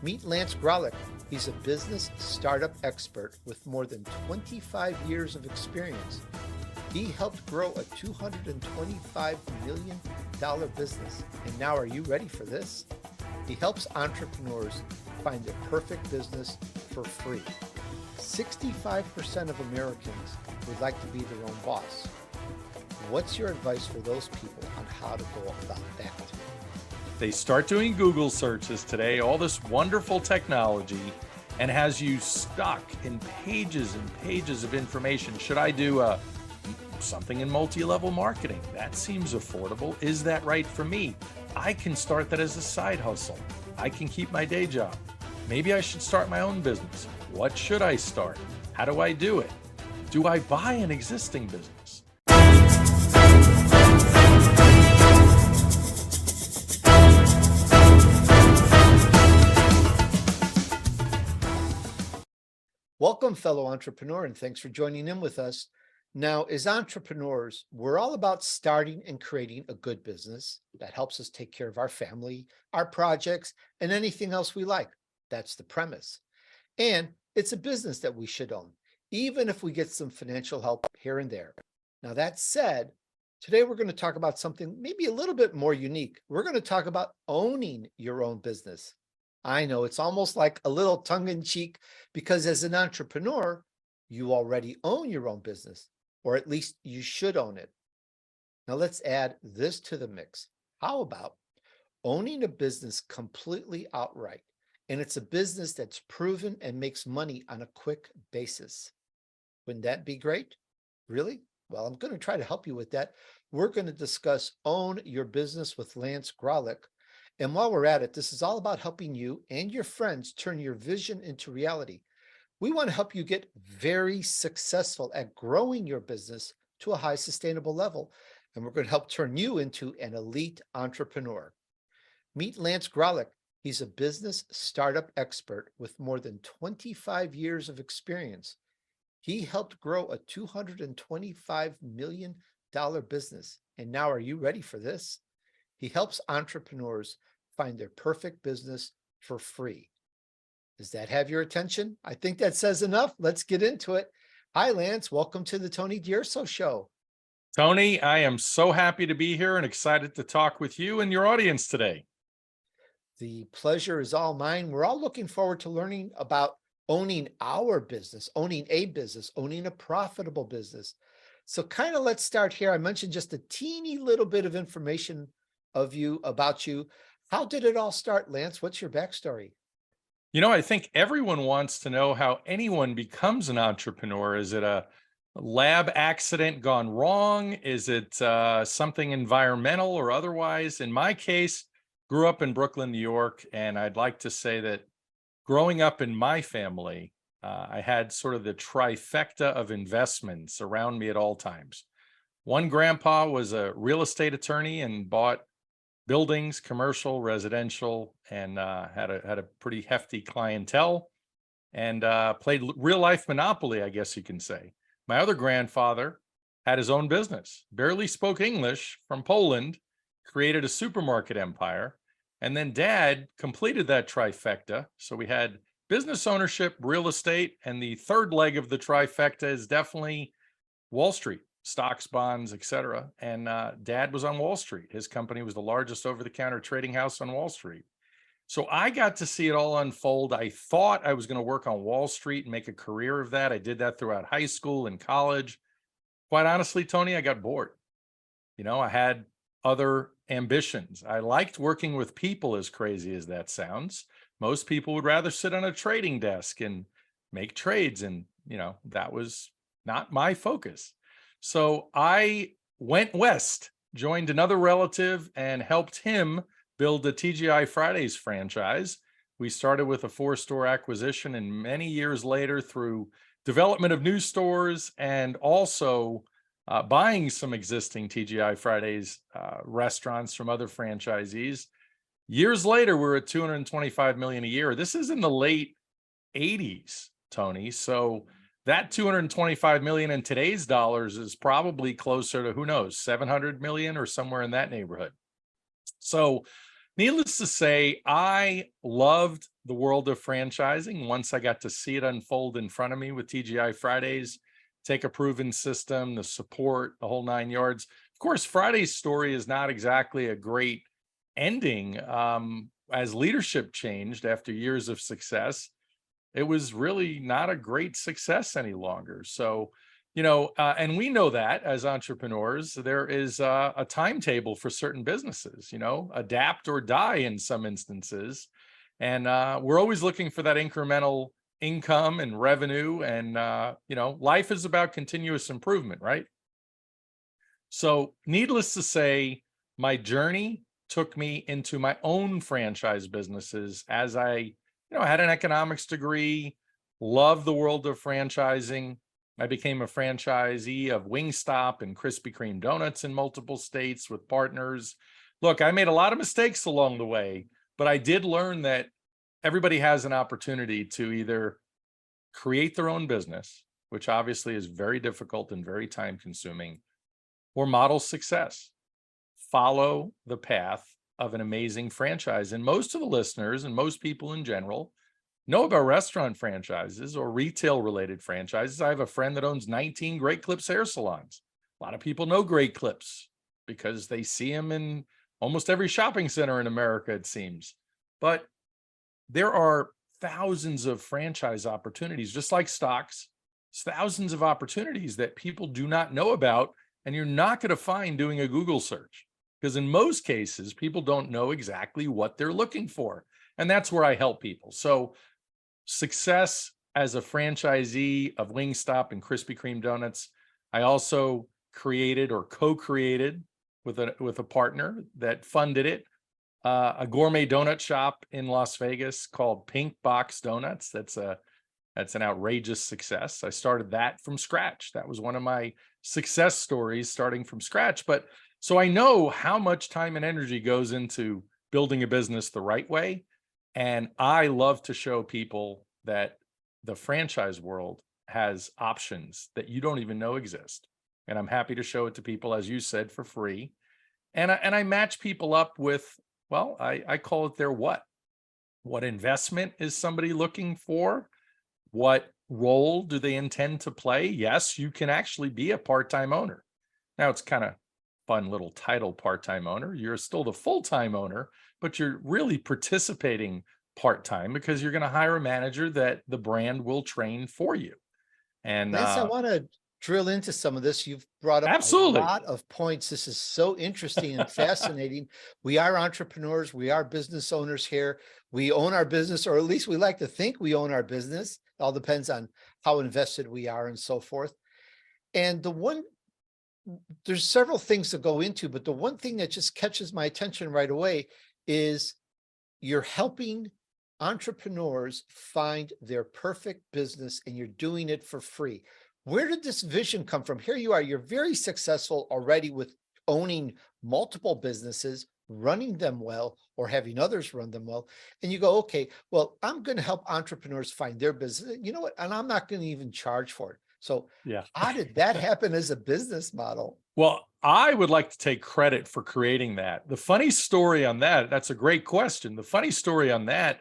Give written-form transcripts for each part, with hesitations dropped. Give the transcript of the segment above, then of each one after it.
Meet Lance Graulich. He's a business startup expert with more than 25 years of experience. He helped grow a $225 million business. And now, are you ready for this? He helps entrepreneurs find their perfect business for free. 65% of Americans would like to be their own boss. What's your advice for those people on how to go about that? They start doing Google searches today, all this wonderful technology, and has you stuck in pages and pages of information. Should I do something in multi-level marketing? That seems affordable. Is that right for me? I can start that as a side hustle. I can keep my day job. Maybe I should start my own business. What should I start? How do I do it? Do I buy an existing business? Welcome, fellow entrepreneur, and thanks for joining in with us. Now, as entrepreneurs, we're all about starting and creating a good business that helps us take care of our family, our projects, and anything else we like. That's the premise. And it's a business that we should own, even if we get some financial help here and there. Now, that said, today we're going to talk about something maybe a little bit more unique. We're going to talk about owning your own business. I know it's almost like a little tongue-in-cheek because as an entrepreneur, you already own your own business, or at least you should own it. Now let's add this to the mix. How about owning a business completely outright? And it's a business that's proven and makes money on a quick basis. Wouldn't that be great? Really? Well, I'm going to try to help you with that. We're going to discuss Own Your Business with Lance Graulich. And while we're at it, this is all about helping you and your friends turn your vision into reality. We want to help you get very successful at growing your business to a high sustainable level. And we're going to help turn you into an elite entrepreneur. Meet Lance Graulich. He's a business startup expert with more than 25 years of experience. He helped grow a $225 million business. And now, are you ready for this? He helps entrepreneurs find their perfect business for free. Does that have your attention? I think that says enough. Let's get into it. Hi, Lance. Welcome to the Tony DUrso Show. Tony, I am so happy to be here and excited to talk with you and your audience today. The pleasure is all mine. We're all looking forward to learning about owning our business, owning a business, owning a profitable business. So kind of let's start here. I mentioned just a teeny little bit of information about you. How did it all start, Lance? What's your backstory? You know, I think everyone wants to know how anyone becomes an entrepreneur. Is it a lab accident gone wrong? Is it something environmental or otherwise? In my case, grew up in Brooklyn, New York, and I'd like to say that growing up in my family, I had sort of the trifecta of investments around me at all times. One grandpa was a real estate attorney and bought buildings, commercial, residential, and had a pretty hefty clientele, and played real life Monopoly, I guess you can say. My other grandfather had his own business, barely spoke English, from Poland, created a supermarket empire, and then Dad completed that trifecta. So we had business ownership, real estate, and the third leg of the trifecta is definitely Wall Street. Stocks, bonds, etc. And Dad was on Wall Street. His company was the largest over-the-counter trading house on Wall Street. So I got to see it all unfold. I thought I was going to work on Wall Street and make a career of that. I did that throughout high school and college. Quite honestly, Tony, I got bored. You know, I had other ambitions. I liked working with people, as crazy as that sounds. Most people would rather sit on a trading desk and make trades. And, you know, that was not my focus. So I went west, joined another relative, and helped him build the TGI Fridays franchise. We started with a 4-store acquisition, and many years later, through development of new stores and also buying some existing TGI Fridays restaurants from other franchisees. Years later, we're at $225 million a year. This is in the late 80s, Tony. So that 225 million in today's dollars is probably closer to, who knows, 700 million or somewhere in that neighborhood. So Needless to say, I loved the world of franchising once I got to see it unfold in front of me with TGI Fridays, take a proven system, the support, the whole nine yards. Of course, Friday's story is not exactly a great ending. As leadership changed after years of success, it was really not a great success any longer. So, and we know that as entrepreneurs, there is a timetable for certain businesses, adapt or die in some instances. And we're always looking for that incremental income and revenue. And, life is about continuous improvement, right? So, needless to say, my journey took me into my own franchise businesses as I had an economics degree, loved the world of franchising. I became a franchisee of Wingstop and Krispy Kreme donuts in multiple states with partners. Look, I made a lot of mistakes along the way, but I did learn that everybody has an opportunity to either create their own business, which obviously is very difficult and very time consuming, or model success. Follow the path of an amazing franchise. And most of the listeners and most people in general know about restaurant franchises or retail related franchises. I have a friend that owns 19 Great Clips hair salons. A lot of people know Great Clips because they see them in almost every shopping center in America, it seems. But there are thousands of franchise opportunities, just like stocks, thousands of opportunities that people do not know about, and you're not going to find doing a Google search. Because in most cases, people don't know exactly what they're looking for. And that's where I help people. So success as a franchisee of Wingstop and Krispy Kreme donuts, I also created or co-created with a partner that funded it, a gourmet donut shop in Las Vegas called Pink Box Donuts. That's an outrageous success. I started that from scratch. That was one of my success stories, starting from scratch. But so I know how much time and energy goes into building a business the right way. And I love to show people that the franchise world has options that you don't even know exist. And I'm happy to show it to people, as you said, for free. And I match people up with, well, I call it their what. What investment is somebody looking for? What role do they intend to play? Yes, you can actually be a part-time owner. Now, it's kind of fun little title, part-time owner. You're still the full-time owner, but you're really participating part-time because you're going to hire a manager that the brand will train for you. And Lance, I want to drill into some of this. You've brought up a absolutely. lot of points. This is so interesting and fascinating. We are entrepreneurs. We are business owners here. We own our business, or at least we like to think we own our business. It all depends on how invested we are and so forth. And there's several things to go into, but the one thing that just catches my attention right away is you're helping entrepreneurs find their perfect business, and you're doing it for free. Where did this vision come from? Here you are, you're very successful already with owning multiple businesses, running them well, or having others run them well. And you go, okay, well, I'm going to help entrepreneurs find their business. You know what? And I'm not going to even charge for it. So Yeah. how did that happen as a business model? Well, I would like to take credit for creating that. The funny story on that's a great question. The funny story on that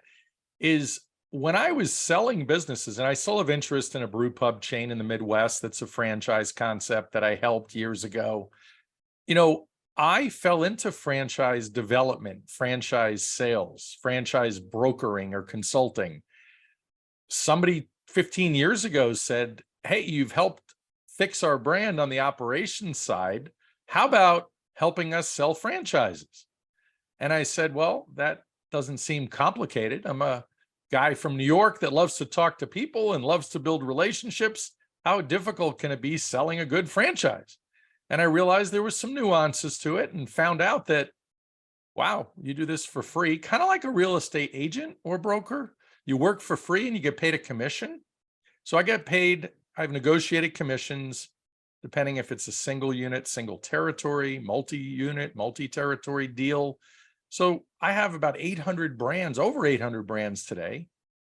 is when I was selling businesses, and I still have interest in a brew pub chain in the Midwest that's a franchise concept that I helped years ago. I fell into franchise development, franchise sales, franchise brokering or consulting. Somebody 15 years ago said, hey, you've helped fix our brand on the operations side. How about helping us sell franchises? And I said, well, that doesn't seem complicated. I'm a guy from New York that loves to talk to people and loves to build relationships. How difficult can it be selling a good franchise? And I realized there was some nuances to it and found out that, wow, you do this for free, kind of like a real estate agent or broker. You work for free and you get paid a commission. So I get paid, I have negotiated commissions, depending if it's a single unit, single territory, multi-unit, multi-territory deal. So I have about 800 brands, over 800 brands today,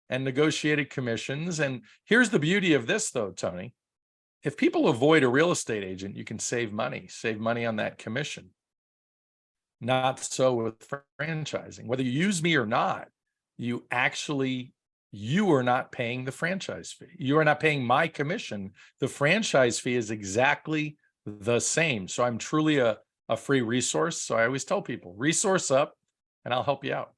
and negotiated commissions. And here's the beauty of this, though, Tony. If people avoid a real estate agent, you can save money on that commission. Not so with franchising. Whether you use me or not, you actually, you are not paying the franchise fee. You are not paying my commission. The franchise fee is exactly the same. So I'm truly a free resource. So I always tell people, resource up and I'll help you out.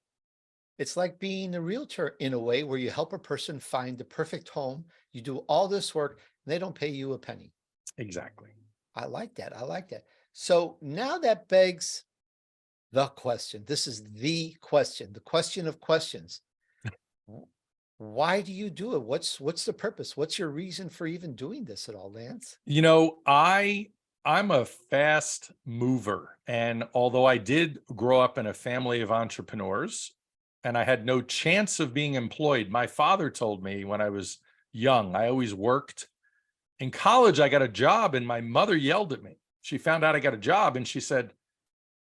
It's like being a realtor in a way where you help a person find the perfect home. You do all this work and they don't pay you a penny. Exactly. I like that. I like that. So now that begs the question. This is the question of questions. W- Why do you do it? What's the purpose? What's your reason for even doing this at all, Lance? You know, I'm a fast mover. And although I did grow up in a family of entrepreneurs and I had no chance of being employed, my father told me when I was young, I always worked. In college, I got a job and my mother yelled at me. She found out I got a job and she said,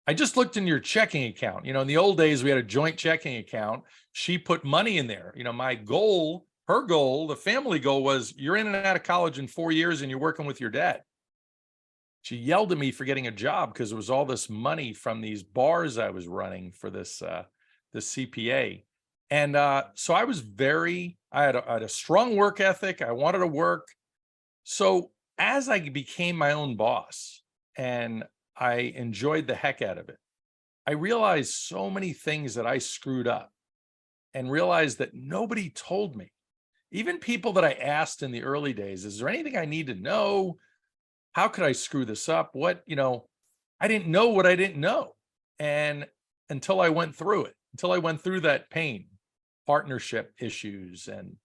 I just looked in your checking account. In the old days, we had a joint checking account. She put money in there. My goal, her goal, the family goal was you're in and out of college in 4 years and you're working with your dad. She yelled at me for getting a job because it was all this money from these bars I was running for this CPA. And so I had a strong work ethic. I wanted to work. So as I became my own boss and I enjoyed the heck out of it, I realized so many things that I screwed up and realized that nobody told me. Even people that I asked in the early days, is there anything I need to know? How could I screw this up? I didn't know what I didn't know. And until I went through it, until I went through that pain, partnership issues. And,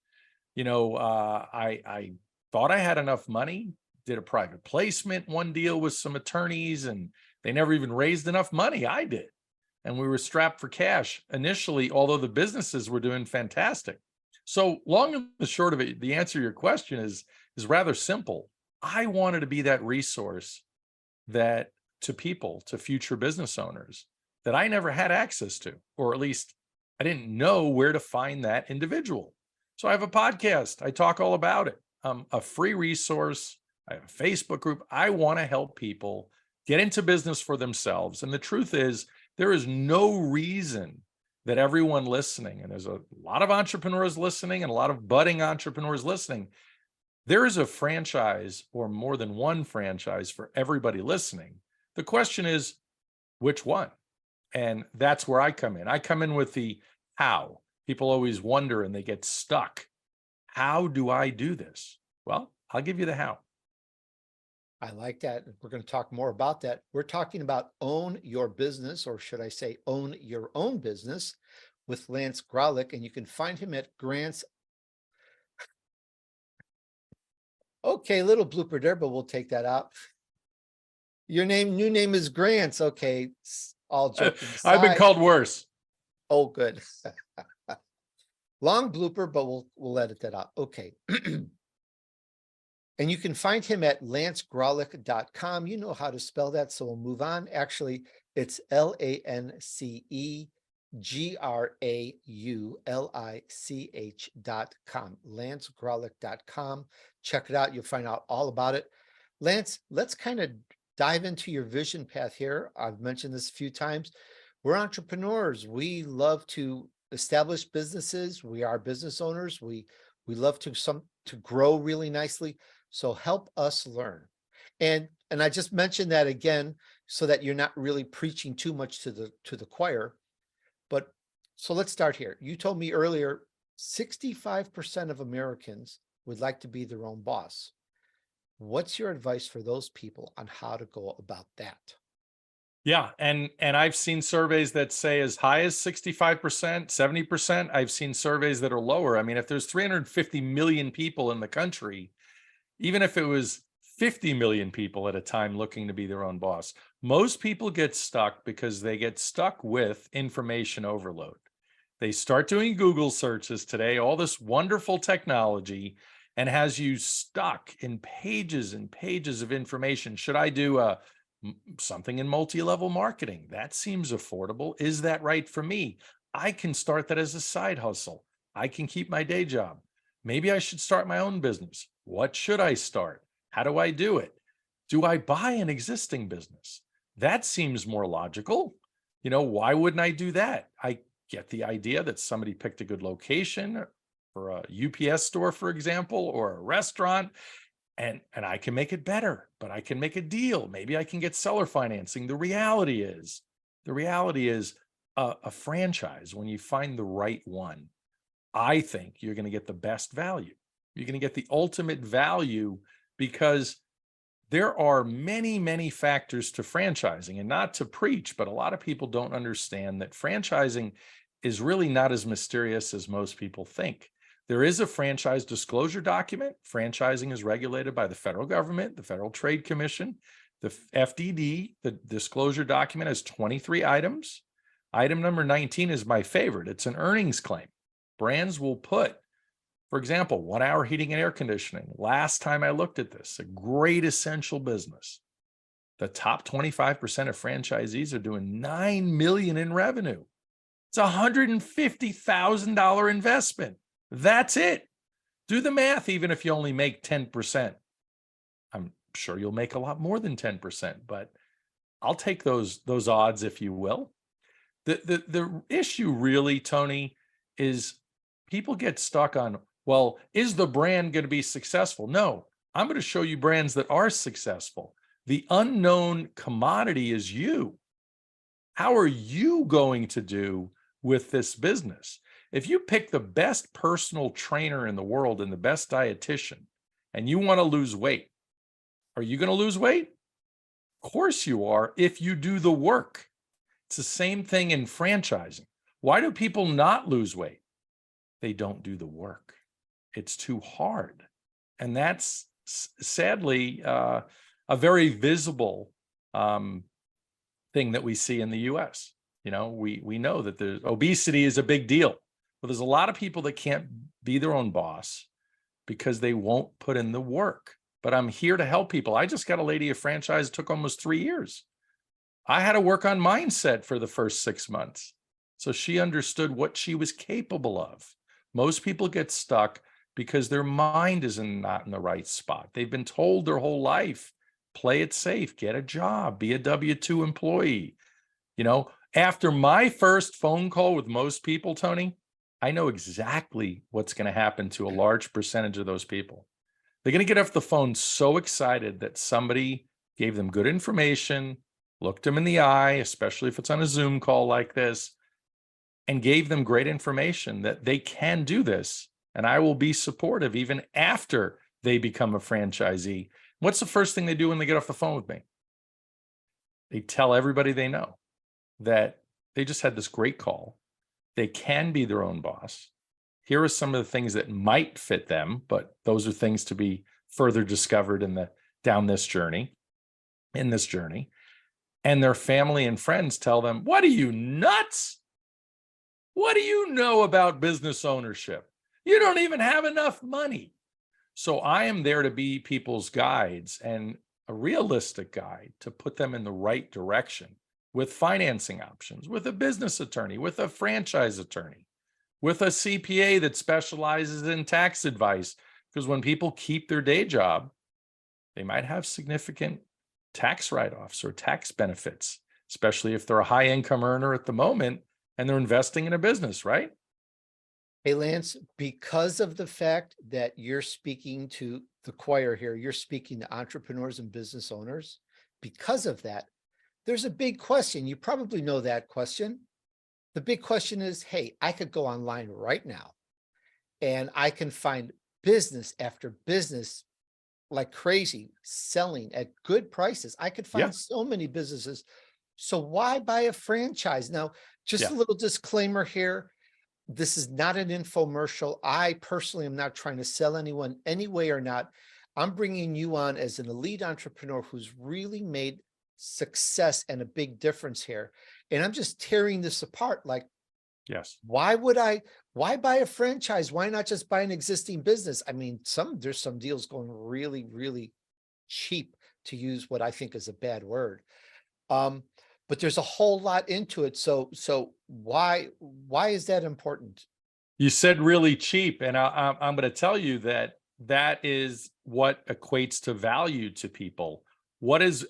I thought I had enough money, did a private placement, one deal with some attorneys, and they never even raised enough money. I did. And we were strapped for cash initially, although the businesses were doing fantastic. So long and the short of it, the answer to your question is rather simple. I wanted to be that resource that to people, to future business owners that I never had access to, or at least I didn't know where to find that individual. So I have a podcast. I talk all about it. A free resource. I have a Facebook group. I want to help people get into business for themselves. And the truth is, there is no reason that everyone listening, and there's a lot of entrepreneurs listening and a lot of budding entrepreneurs listening, there is a franchise or more than one franchise for everybody listening. The question is, which one? And that's where I come in. I come in with the how. People always wonder and they get stuck. How do I do this? Well, I'll give you the how. I like that. We're going to talk more about that. We're talking about own your business, or should I say own your own business, with Lance Graulich, and you can find him at Grant's. Okay, little blooper there, but we'll take that out. Your new name is Grants. Okay, all joking I've been aside. called worse. Oh, good. Long blooper, but we'll edit that out. Okay. And you can find him at lancegraulich.com. You know how to spell that, so we'll move on. Actually, it's LanceGraulich.com, lancegraulich.com. Check it out. You'll find out all about it. Lance, let's kind of dive into your vision path here. I've mentioned this a few times. We're entrepreneurs. We love to establish businesses. We are business owners. We love to grow really nicely. So help us learn. And I just mentioned that again, so that you're not really preaching too much to the choir. But so let's start here. You told me earlier, 65% of Americans would like to be their own boss. What's your advice for those people on how to go about that? Yeah, and I've seen surveys that say as high as 65%, 70%. I've seen surveys that are lower. I mean, if there's 350 million people in the country, even if it was 50 million people at a time looking to be their own boss, most people get stuck because they get stuck with information overload. They start doing Google searches today, all this wonderful technology, and has you stuck in pages and pages of information. Should I do something in multi-level marketing? That seems affordable. Is that right for me? I can start that as a side hustle. I can keep my day job. Maybe I should start my own business. What should I start? How do I do it? Do I buy an existing business? That seems more logical. Why wouldn't I do that? I get the idea that somebody picked a good location for a UPS store, for example, or a restaurant, and I can make it better, but I can make a deal. Maybe I can get seller financing. The reality is a franchise, when you find the right one, I think you're going to get the best value. You're going to get the ultimate value because there are many, many factors to franchising, and not to preach, but a lot of people don't understand that franchising is really not as mysterious as most people think. There is a franchise disclosure document. Franchising is regulated by the federal government, the Federal Trade Commission, the FDD. The disclosure document has 23 items. Item number 19 is my favorite. It's an earnings claim. Brands will put, for example, 1 hour heating and air conditioning. Last time I looked at this, a great essential business. The top 25% of franchisees are doing $9 million in revenue. It's a $150,000 investment. That's it. Do the math, even if you only make 10%. I'm sure you'll make a lot more than 10%, but I'll take those odds, if you will. The issue really, Tony, is people get stuck on, well, is the brand going to be successful? No, I'm going to show you brands that are successful. The unknown commodity is you. How are you going to do with this business? If you pick the best personal trainer in the world and the best dietitian, and you want to lose weight, are you going to lose weight? Of course you are, if you do the work. It's the same thing in franchising. Why do people not lose weight? They don't do the work. It's too hard. And that's sadly a very visible thing that we see in the US. We know that the obesity is a big deal. But there's a lot of people that can't be their own boss because they won't put in the work. But I'm here to help people. I just got a lady a franchise. It took almost 3 years. I had to work on mindset for the first 6 months. So she understood what she was capable of. Most people get stuck because their mind is not in the right spot. They've been told their whole life, play it safe, get a job, be a W-2 employee. After my first phone call with most people, Tony, I know exactly what's going to happen to a large percentage of those people. They're going to get off the phone so excited that somebody gave them good information, looked them in the eye, especially if it's on a Zoom call like this, and gave them great information that they can do this. And I will be supportive even after they become a franchisee. What's the first thing they do when they get off the phone with me? They tell everybody they know that they just had this great call. They can be their own boss. Here are some of the things that might fit them, but those are things to be further discovered in this journey. And their family and friends tell them, "What are you, nuts? What do you know about business ownership? You don't even have enough money." So I am there to be people's guides, and a realistic guide to put them in the right direction with financing options, with a business attorney, with a franchise attorney, with a CPA that specializes in tax advice. Because when people keep their day job, they might have significant tax write-offs or tax benefits, especially if they're a high income earner at the moment and they're investing in a business, right? Hey, Lance, because of the fact that you're speaking to the choir here, you're speaking to entrepreneurs and business owners. Because of that, there's a big question. You probably know that question. The big question is, hey, I could go online right now and I can find business after business like crazy, selling at good prices. I could Yeah. find so many businesses. So why buy a franchise? Now, just Yeah. a little disclaimer here. This is not an infomercial. I personally am not trying to sell anyone any way or not. I'm bringing you on as an elite entrepreneur who's really made success and a big difference here. And I'm just tearing this apart. Like, Yes. why buy a franchise? Why not just buy an existing business? I mean, there's some deals going really, really cheap, to use what I think is a bad word. But there's a whole lot into it. So why is that important? You said really cheap, and I'm going to tell you that is what equates to value to people.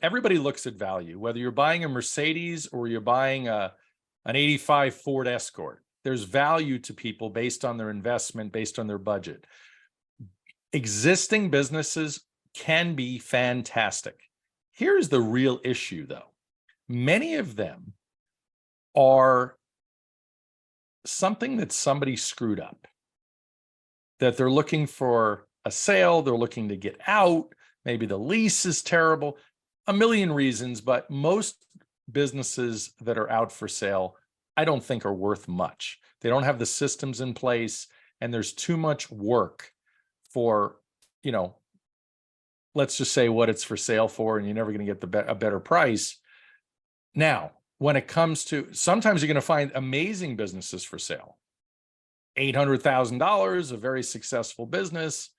Everybody looks at value, whether you're buying a Mercedes or you're buying a an 85 Ford Escort. There's value to people based on their investment, based on their budget. Existing businesses can be fantastic. Here's the real issue, though. Many of them are something that somebody screwed up, that they're looking for a sale, they're looking to get out, maybe the lease is terrible, a million reasons, but most businesses that are out for sale, I don't think are worth much. They don't have the systems in place, and there's too much work for, let's just say what it's for sale for, and you're never going to get a better price. Now, when it comes to, sometimes you're going to find amazing businesses for sale. $800,000, a very successful business.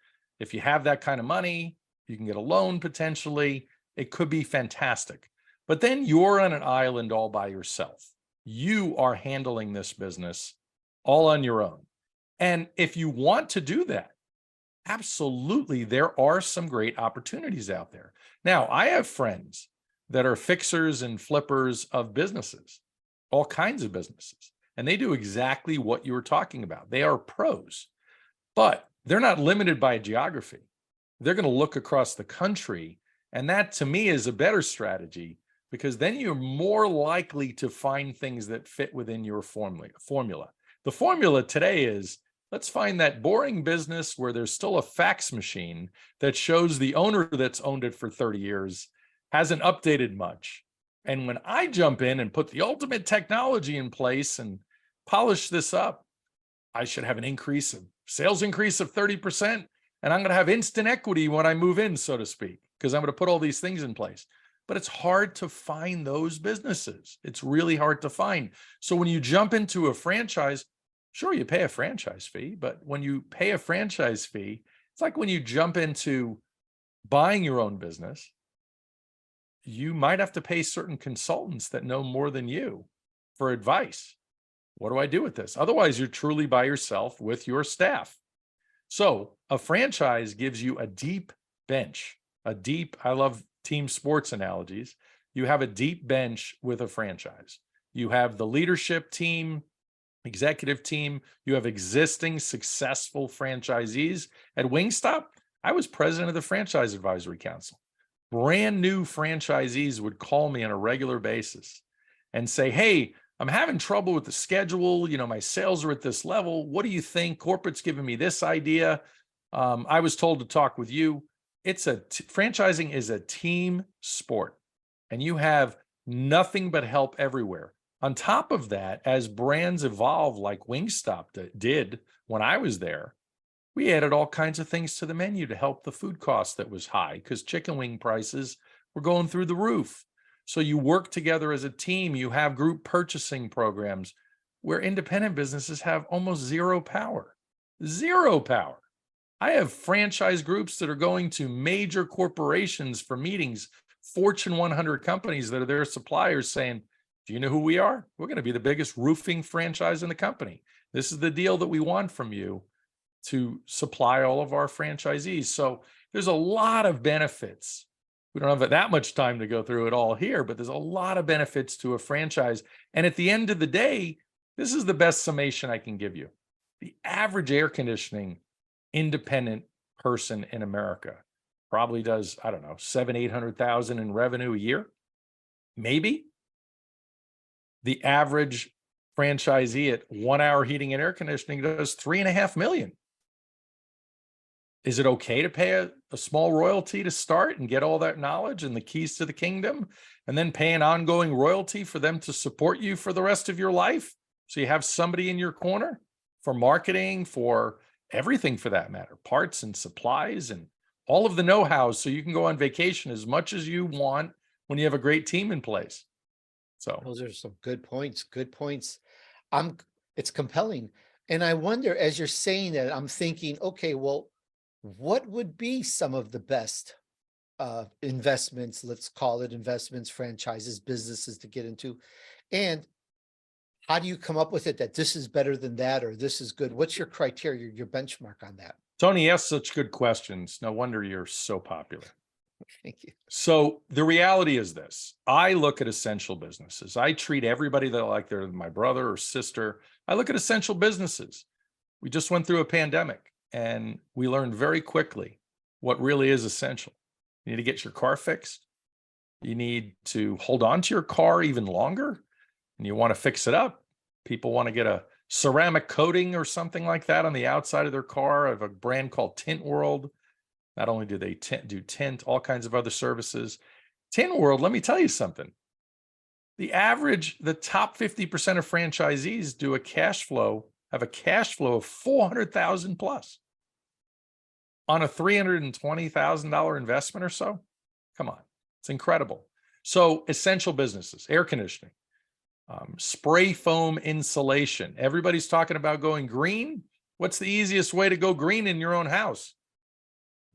If you have that kind of money, you can get a loan potentially. It could be fantastic. But then you're on an island all by yourself. You are handling this business all on your own. And if you want to do that, absolutely, there are some great opportunities out there. Now, I have friends that are fixers and flippers of businesses, all kinds of businesses, and they do exactly what you were talking about. They are pros, but they're not limited by geography. They're going to look across the country, and that to me is a better strategy, because then you're more likely to find things that fit within your formula. The formula today is, let's find that boring business where there's still a fax machine that shows the owner that's owned it for 30 years hasn't updated much. And when I jump in and put the ultimate technology in place and polish this up, I should have an sales increase of 30%. And I'm going to have instant equity when I move in, so to speak, because I'm going to put all these things in place. But it's hard to find those businesses. It's really hard to find. So when you jump into a franchise, sure, you pay a franchise fee, but when you pay a franchise fee, it's like when you jump into buying your own business, you might have to pay certain consultants that know more than you for advice. What do I do with this? Otherwise, you're truly by yourself with your staff. So a franchise gives you a deep bench, I love team sports analogies. You have a deep bench with a franchise. You have the leadership team, executive team. You have existing successful franchisees. At Wingstop, I was president of the Franchise Advisory Council. Brand new franchisees would call me on a regular basis and say, hey, I'm having trouble with the schedule. My sales are at this level. What do you think? Corporate's giving me this idea. I was told to talk with you. Franchising is a team sport, and you have nothing but help everywhere. On top of that, as brands evolve like Wingstop did when I was there, we added all kinds of things to the menu to help the food cost that was high, because chicken wing prices were going through the roof. So you work together as a team. You have group purchasing programs where independent businesses have almost zero power. Zero power. I have franchise groups that are going to major corporations for meetings, Fortune 100 companies that are their suppliers, saying, do you know who we are? We're going to be the biggest roofing franchise in the company. This is the deal that we want from you to supply all of our franchisees. So there's a lot of benefits. We don't have that much time to go through it all here, but there's a lot of benefits to a franchise. And at the end of the day, this is the best summation I can give you. The average air conditioning independent person in America probably does, I don't know, 700,000-800,000 in revenue a year, maybe. The average franchisee at 1 hour heating and air conditioning does 3.5 million. Is it okay to pay a small royalty to start and get all that knowledge and the keys to the kingdom, and then pay an ongoing royalty for them to support you for the rest of your life? So you have somebody in your corner for marketing, for everything for that matter, parts and supplies and all of the know-how, so you can go on vacation as much as you want when you have a great team in place. So Those are some good points. Good points. It's compelling. And I wonder, as you're saying that, I'm thinking, okay, well, what would be some of the best investments, let's call it investments, franchises, businesses to get into? And how do you come up with it that this is better than that, or this is good? What's your criteria, your benchmark on that? Tony asks such good questions. No wonder you're so popular. Thank you. So the reality is this. I look at essential businesses. I treat everybody that like they're my brother or sister. I look at essential businesses. We just went through a pandemic and we learned very quickly what really is essential. You need to get your car fixed. You need to hold on to your car even longer, and you want to fix it up. People want to get a ceramic coating or something like that on the outside of their car. I have a brand called Tint World. Not only do they do tint, all kinds of other services. Tint World, let me tell you something. The top 50% of franchisees have a cash flow of 400,000 plus on a $320,000 investment or so. Come on, it's incredible. So essential businesses, air conditioning, spray foam insulation. Everybody's talking about going green. What's the easiest way to go green in your own house?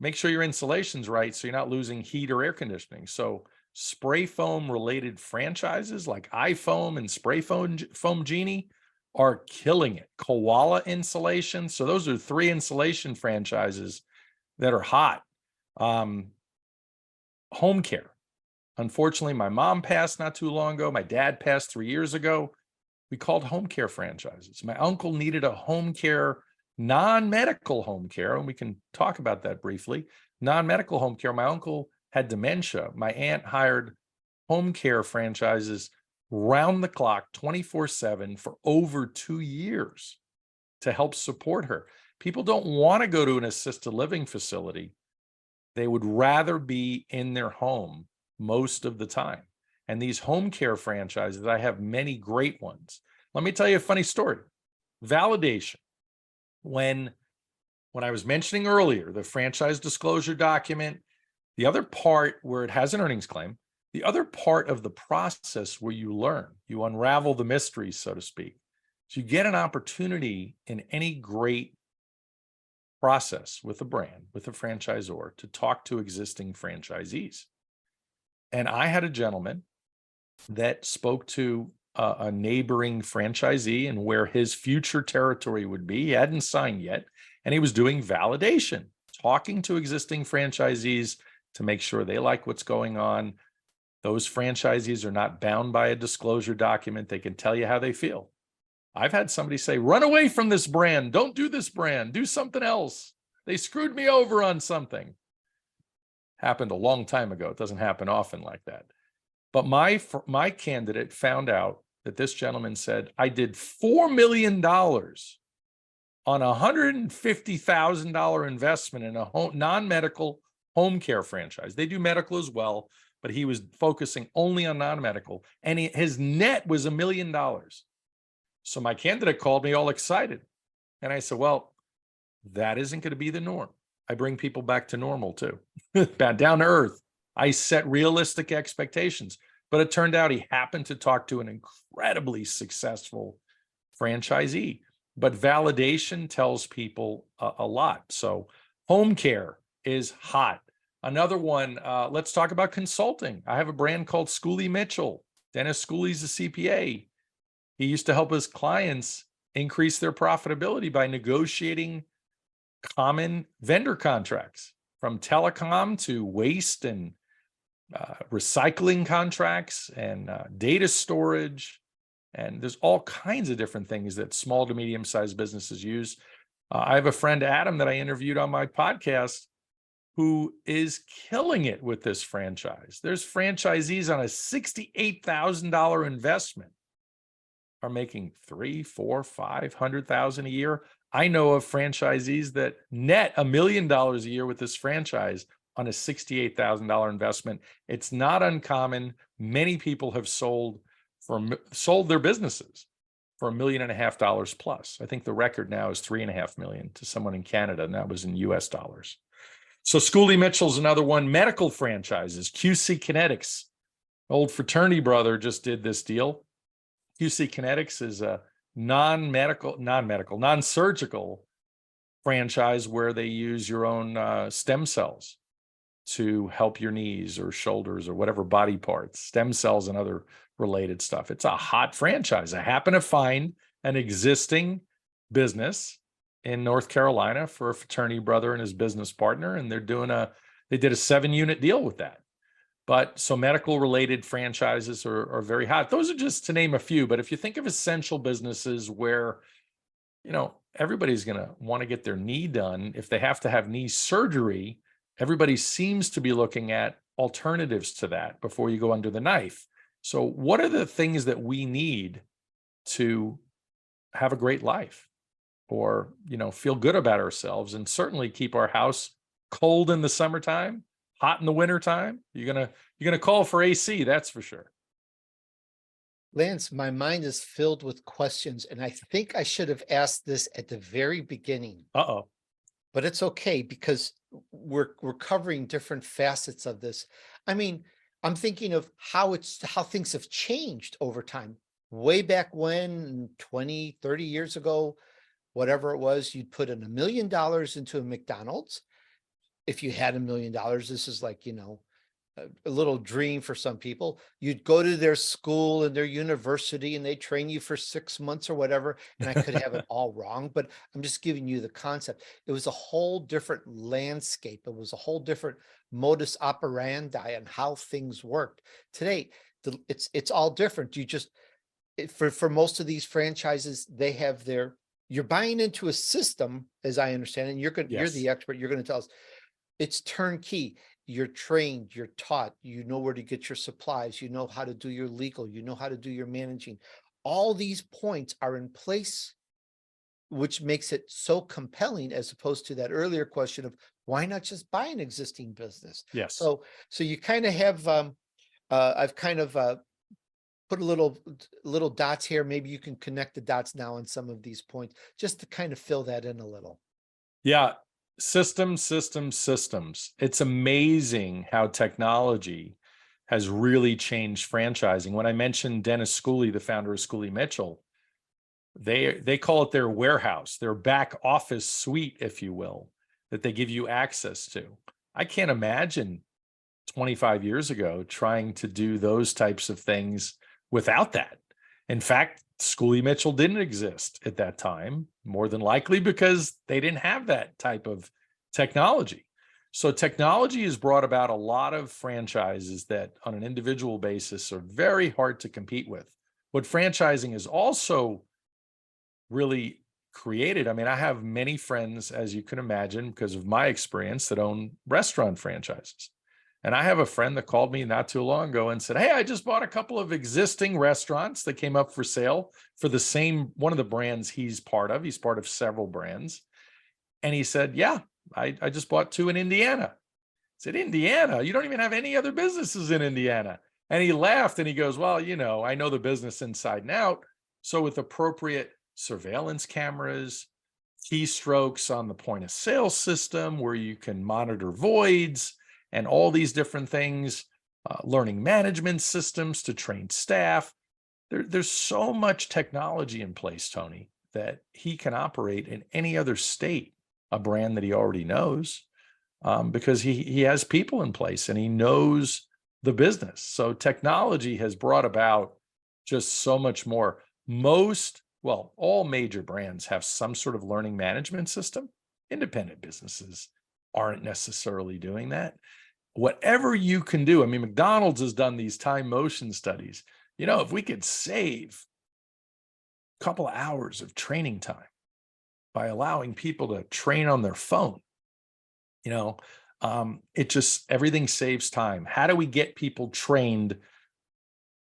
Make sure your insulation's right so you're not losing heat or air conditioning. So spray foam related franchises like iFoam and Spray Foam Genie are killing it. Koala Insulation. So those are 3 insulation franchises that are hot. Home care. Unfortunately, my mom passed not too long ago. My dad passed 3 years ago. We called home care franchises. My uncle needed a home care, non-medical home care, and we can talk about that briefly. Non-medical home care. My uncle had dementia. My aunt hired home care franchises round the clock, 24/7 for over 2 years to help support her. People don't want to go to an assisted living facility. They would rather be in their home most of the time. And these home care franchises, I have many great ones. Let me tell you a funny story. Validation. When I was mentioning earlier, the franchise disclosure document, the other part where it has an earnings claim, the other part of the process where you learn, you unravel the mysteries, so to speak. So you get an opportunity in any great process with a brand, with a franchisor, to talk to existing franchisees. And I had a gentleman that spoke to a neighboring franchisee and where his future territory would be. He hadn't signed yet, and he was doing validation, talking to existing franchisees to make sure they like what's going on. Those franchisees are not bound by a disclosure document. They can tell you how they feel. I've had somebody say, run away from this brand. Don't do this brand. Do something else. They screwed me over on something. Happened a long time ago. It doesn't happen often like that. But my candidate found out that this gentleman said, I did $4 million on a $150,000 investment in a non-medical home care franchise. They do medical as well, but he was focusing only on non-medical, and his net was $1 million. So my candidate called me all excited. And I said, well, that isn't going to be the norm. I bring people back to normal too, down to earth. I set realistic expectations, but it turned out he happened to talk to an incredibly successful franchisee. But validation tells people a lot. So home care is hot. Another one, let's talk about consulting. I have a brand called Schooley Mitchell. Dennis Schooley's a CPA. He used to help his clients increase their profitability by negotiating common vendor contracts, from telecom to waste and recycling contracts and data storage. And there's all kinds of different things that small to medium-sized businesses use. I have a friend, Adam, that I interviewed on my podcast, who is killing it with this franchise. There's franchisees on a $68,000 investment are making $300,000, $400,000, $500,000 a year. I know of franchisees that net $1 million a year with this franchise on a $68,000 investment. It's not uncommon. Many people have sold their businesses for $1.5 million plus. I think the record now is $3.5 million to someone in Canada, and that was in US dollars. So Schooley Mitchell's another one. Medical franchises, QC Kinetics, old fraternity brother just did this deal. QC Kinetics is a non-surgical franchise where they use your own stem cells to help your knees or shoulders or whatever body parts, stem cells and other related stuff. It's a hot franchise. I happen to find an existing business in North Carolina for a fraternity brother and his business partner, and they're They did a 7-unit deal with that. But so medical related franchises are very hot. Those are just to name a few. But if you think of essential businesses where, everybody's going to want to get their knee done, if they have to have knee surgery, everybody seems to be looking at alternatives to that before you go under the knife. So what are the things that we need to have a great life, or, feel good about ourselves, and certainly keep our house cold in the summertime, hot in the wintertime? You're gonna call for AC, that's for sure. Lance, my mind is filled with questions, and I think I should have asked this at the very beginning, Uh-oh. but it's okay because we're covering different facets of this. I mean, I'm thinking of how things have changed over time. Way back when, 20, 30 years ago, whatever it was, you'd put in $1 million into a McDonald's. If you had $1 million, this is like, a little dream for some people. You'd go to their school and their university and they train you for 6 months or whatever. And I could have it all wrong, but I'm just giving you the concept. It was a whole different landscape. It was a whole different modus operandi on how things worked. Today, it's all different. For most of these franchises, they have you're buying into a system, as I understand it, and you're Yes. the expert. You're going to tell us it's turnkey. You're trained, you're taught, you know where to get your supplies, you know how to do your legal, you know how to do your managing. All these points are in place, which makes it so compelling as opposed to that earlier question of why not just buy an existing business? Yes. So you kind of have I've kind of put a little dots here. Maybe you can connect the dots now on some of these points just to kind of fill that in a little. Yeah. Systems. It's amazing how technology has really changed franchising. When I mentioned Dennis Schooley, the founder of Schooley Mitchell, they call it their warehouse, their back office suite, if you will, that they give you access to. I can't imagine 25 years ago trying to do those types of things without that. In fact, Schooley Mitchell didn't exist at that time, more than likely because they didn't have that type of technology. So technology has brought about a lot of franchises that on an individual basis are very hard to compete with. What franchising is also really created, I mean, I have many friends, as you can imagine, because of my experience, that own restaurant franchises. And I have a friend that called me not too long ago and said, "Hey, I just bought a couple of existing restaurants that came up for sale for the same one of the brands he's part of. He's part of several brands." And he said, "Yeah, I just bought 2 in Indiana." I said, "Indiana? You don't even have any other businesses in Indiana." And he laughed and he goes, "Well, I know the business inside and out. So with appropriate surveillance cameras, keystrokes on the point of sale system where you can monitor voids and all these different things, learning management systems to train staff. There's so much technology in place, Tony, that he can operate in any other state, a brand that he already knows, because he has people in place and he knows the business. So technology has brought about just so much more. All major brands have some sort of learning management system. Independent businesses aren't necessarily doing that. Whatever you can do. I mean, McDonald's has done these time motion studies. If we could save a couple of hours of training time by allowing people to train on their phone, it just, everything saves time. How do we get people trained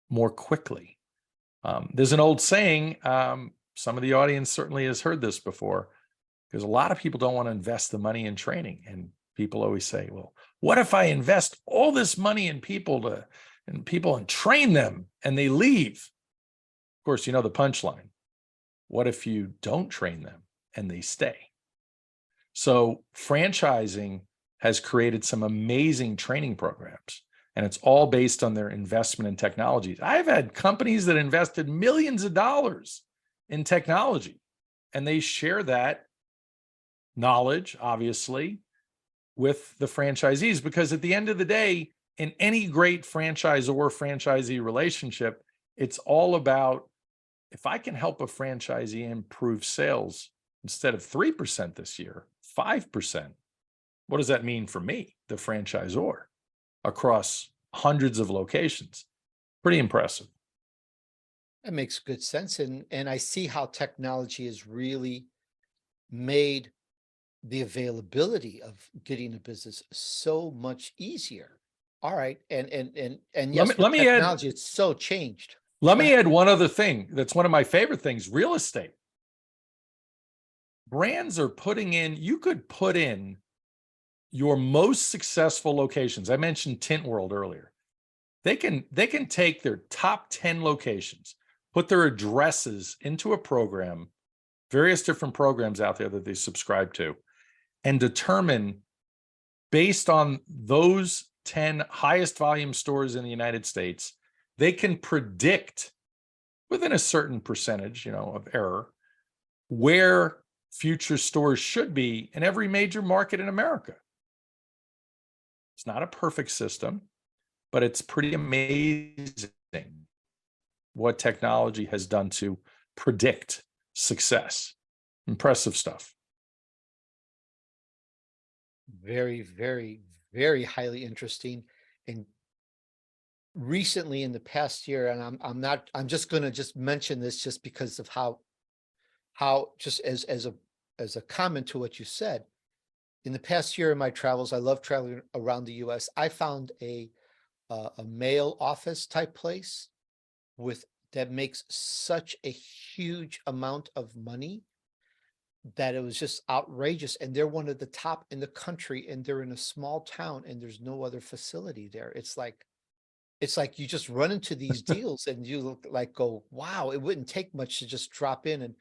more quickly? There's an old saying, some of the audience certainly has heard this before, because a lot of people don't want to invest the money in training. And people always say, "Well, what if I invest all this money in people and train them and they leave?" Of course, you know the punchline. What if you don't train them and they stay? So franchising has created some amazing training programs, and it's all based on their investment in technologies. I've had companies that invested millions of dollars in technology, and they share that knowledge, obviously, with the franchisees, because at the end of the day, in any great franchise or franchisee relationship, it's all about, if I can help a franchisee improve sales instead of 3% this year, 5%, What does that mean for me, the franchisor, across hundreds of locations? Pretty impressive. That makes good sense. And I see how technology has really made the availability of getting a business so much easier. All right. And Let me yes, with let me add technology, it's so changed. let Go me ahead. add one other thing that's one of my favorite things, real estate. Brands are putting in, you could put in your most successful locations. I mentioned Tint World earlier. They can take their top 10 locations, put their addresses into a program, various different programs out there that they subscribe to, and determine, based on those 10 highest volume stores in the United States, they can predict within a certain percentage, of error, where future stores should be in every major market in America. It's not a perfect system, but it's pretty amazing what technology has done to predict success. Impressive stuff. Very, very, very highly interesting. And recently in the past year, and I'm just gonna just mention this just because of how just as a comment to what you said. In the past year in my travels, I love traveling around the US. I found a mail office type place with that makes such a huge amount of money that it was just outrageous. And they're one of the top in the country, and they're in a small town, and there's no other facility there. It's like you just run into these deals and you look like go, wow, it wouldn't take much to just drop in and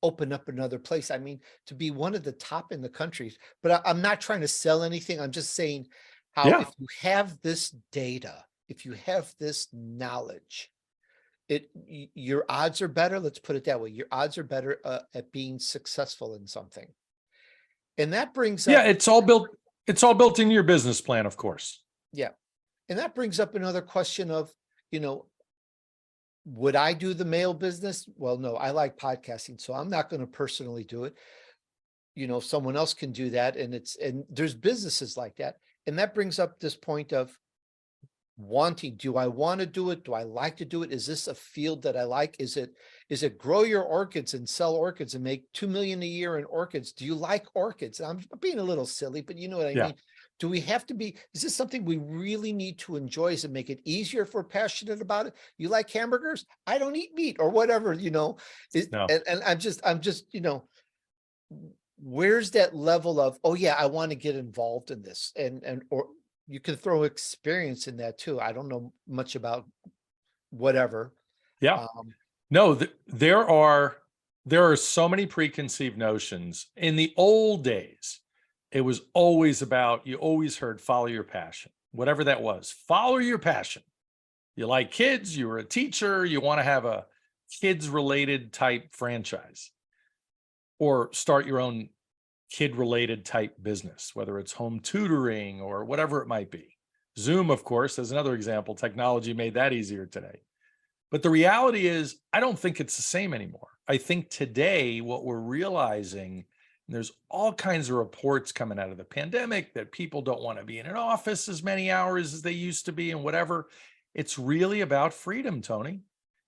open up another place. I mean, to be one of the top in the country, but I'm not trying to sell anything. I'm just saying how Yeah. if you have this data, if you have this knowledge, your odds are better. Let's put it that way. Your odds are better at being successful in something. And that brings Yeah, up, it's all built into your business plan, of course. yeah, and that brings up another question of, you know, would I do the mail business? Well, no, I like podcasting, so I'm not going to personally do it. Someone else can do that, and there's businesses like that. And that brings up this point of wanting, do I want to do it? Do I like to do it? Is this a field that I like? Is it grow your orchids and sell orchids and make 2 million a year in orchids? Do you like orchids? I'm being a little silly, but you know what I Yeah. mean. Do we have to be, is this something we really need to enjoy? Does it make it easier if we're passionate about it? You like hamburgers? I don't eat meat or whatever, No. and I'm just, where's that level of, oh yeah, I want to get involved in this, or you can throw experience in that too. I don't know much about whatever. Yeah. Um, No, there are so many preconceived notions. In the old days, it was always about, you always heard follow your passion, whatever that was. Follow your passion. You like kids, you were a teacher, you want to have a kids related type franchise or start your own kid related type business, whether it's home tutoring or whatever it might be. Zoom, of course, as another example, technology made that easier today. But the reality is, I don't think it's the same anymore. I think today, what we're realizing, and there's all kinds of reports coming out of the pandemic that people don't want to be in an office as many hours as they used to be and whatever. It's really about freedom, Tony.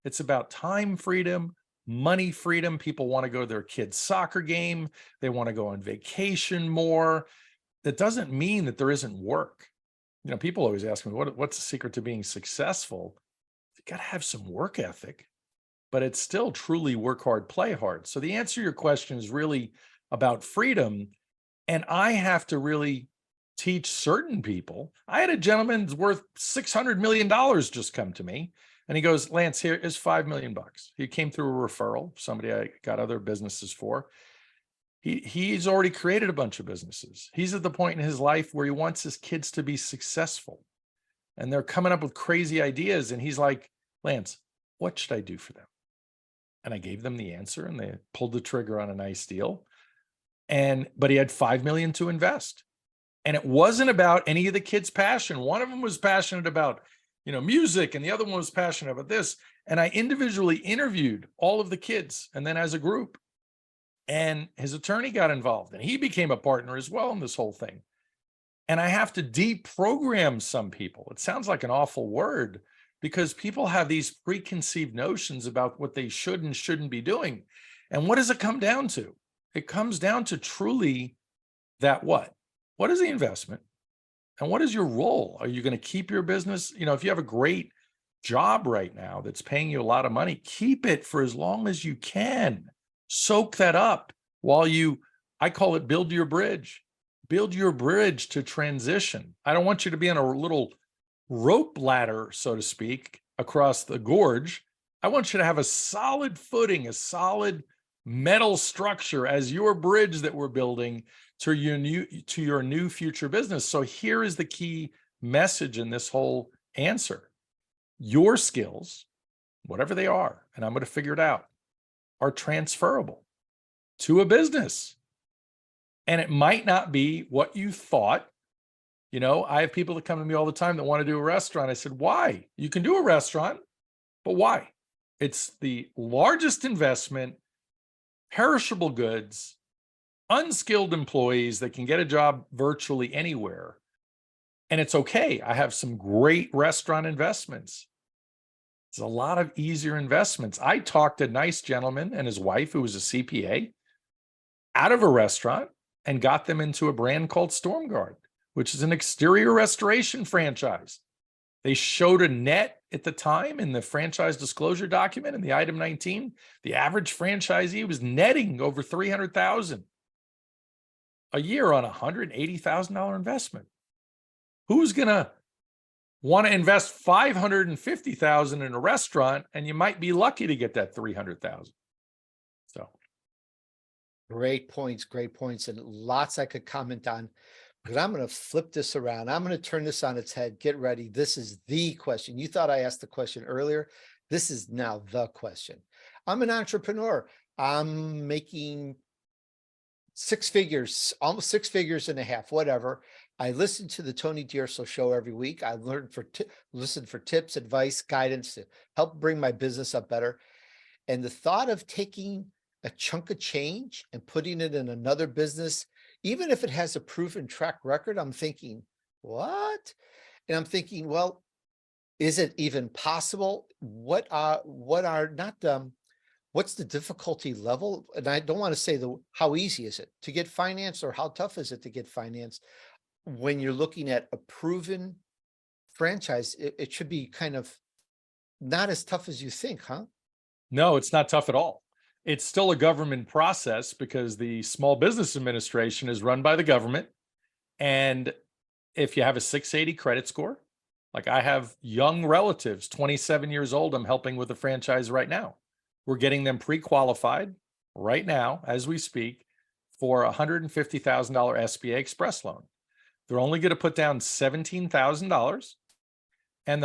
It's about time freedom, money freedom. People want to go to their kids' soccer game. They want to go on vacation more. That doesn't mean that there isn't work. People always ask me, what's the secret to being successful? You got to have some work ethic, but it's still truly work hard, play hard. So the answer to your question is really about freedom. And I have to really teach certain people. I had a gentleman's worth $600 million just come to me. And he goes, Lance, here is $5 million. He came through a referral, somebody I got other businesses for. He's already created a bunch of businesses. He's at the point in his life where he wants his kids to be successful. And they're coming up with crazy ideas. And he's like, Lance, what should I do for them? And I gave them the answer, and they pulled the trigger on a nice deal. But he had 5 million to invest. And it wasn't about any of the kids' passion. One of them was passionate about, music, and the other one was passionate about this. And I individually interviewed all of the kids, and then as a group. And his attorney got involved, and he became a partner as well in this whole thing. And I have to deprogram some people. It sounds like an awful word because people have these preconceived notions about what they should and shouldn't be doing. And what does it come down to? It comes down to truly that what? What is the investment? And what is your role? Are you going to keep your business? If you have a great job right now that's paying you a lot of money, keep it for as long as you can. Soak that up while I call it build your bridge to transition. I don't want you to be on a little rope ladder, so to speak, across the gorge. I want you to have a solid footing, a solid metal structure as your bridge that we're building to your new future business. So here is the key message in this whole answer. Your skills, whatever they are, and I'm going to figure it out, are transferable to a business. And it might not be what you thought. I have people that come to me all the time that want to do a restaurant. I said, why? You can do a restaurant, but why? It's the largest investment, perishable goods, unskilled employees that can get a job virtually anywhere. And it's okay. I have some great restaurant investments. It's a lot of easier investments. I talked to a nice gentleman and his wife, who was a CPA, out of a restaurant and got them into a brand called StormGuard, which is an exterior restoration franchise. They showed a net at the time in the franchise disclosure document in the item 19. The average franchisee was netting over $300,000 a year on a $180,000 investment. Who's going to want to invest $550,000 in a restaurant, and you might be lucky to get that $300,000? So Great points, and lots I could comment on. But I'm going to flip this around. I'm going to turn this on its head. Get ready. This is the question. You thought I asked the question earlier. This is now the question. I'm an entrepreneur. I'm making six figures, almost 6.5 figures, whatever. I listen to the Tony DUrso show every week. I listen for tips, advice, guidance to help bring my business up better. And the thought of taking a chunk of change and putting it in another business, even if it has a proven track record, I'm thinking, what? And I'm thinking, well, is it even possible? What's the difficulty level? And I don't want to say how easy is it to get financed, or how tough is it to get financed? When you're looking at a proven franchise, it should be kind of not as tough as you think, huh? no, it's not tough at all. It's still a government process because the Small Business Administration is run by the government. And if you have a 680 credit score, like I have young relatives, 27 years old, I'm helping with a franchise right now. We're getting them pre-qualified right now as we speak for a $150,000 SBA Express loan. They're only going to put down $17,000, and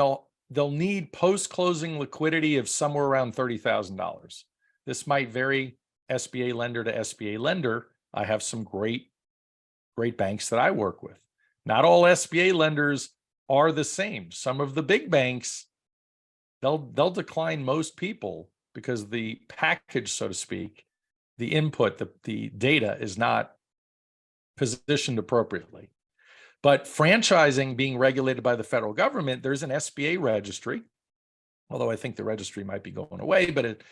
they'll need post-closing liquidity of somewhere around $30,000. This might vary SBA lender to SBA lender. I have some great banks that I work with. Not all SBA lenders are the same. Some of the big banks, they'll decline most people because the package, so to speak, the input, the data is not positioned appropriately. But franchising being regulated by the federal government, there's an SBA registry, although I think the registry might be going away, but it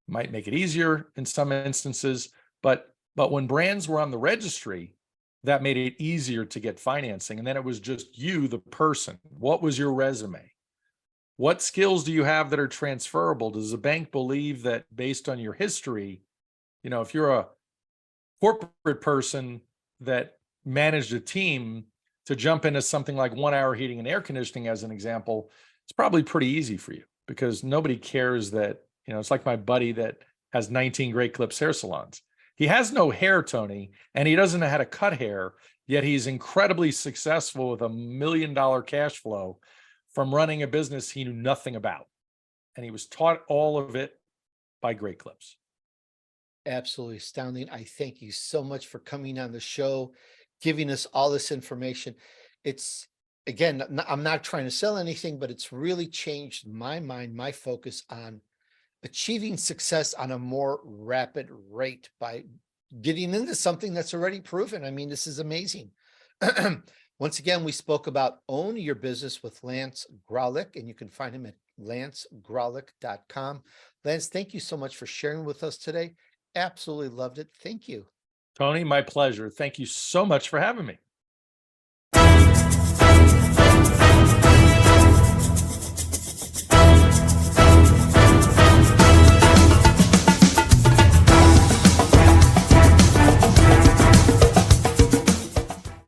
might make it easier in some instances. But when brands were on the registry, that made it easier to get financing. And then it was just you, the person. What was your resume? What skills do you have that are transferable? Does a bank believe that based on your history, if you're a corporate person that managed a team, to jump into something like 1 hour heating and air conditioning, as an example, it's probably pretty easy for you because nobody cares that, it's like my buddy that has 19 Great Clips hair salons. He has no hair, Tony, and he doesn't know how to cut hair, yet he's incredibly successful with $1 million cash flow from running a business he knew nothing about. And he was taught all of it by Great Clips. Absolutely astounding. I thank you so much for coming on the show, giving us all this information. It's, again, I'm not trying to sell anything, but it's really changed my mind, my focus on achieving success on a more rapid rate by getting into something that's already proven. I mean, this is amazing. Once again, we spoke about Own Your Business with Lance Graulich, and you can find him at lancegraulich.com. Lance, thank you so much for sharing with us today. Absolutely loved it. Thank you. Tony, my pleasure. Thank you so much for having me.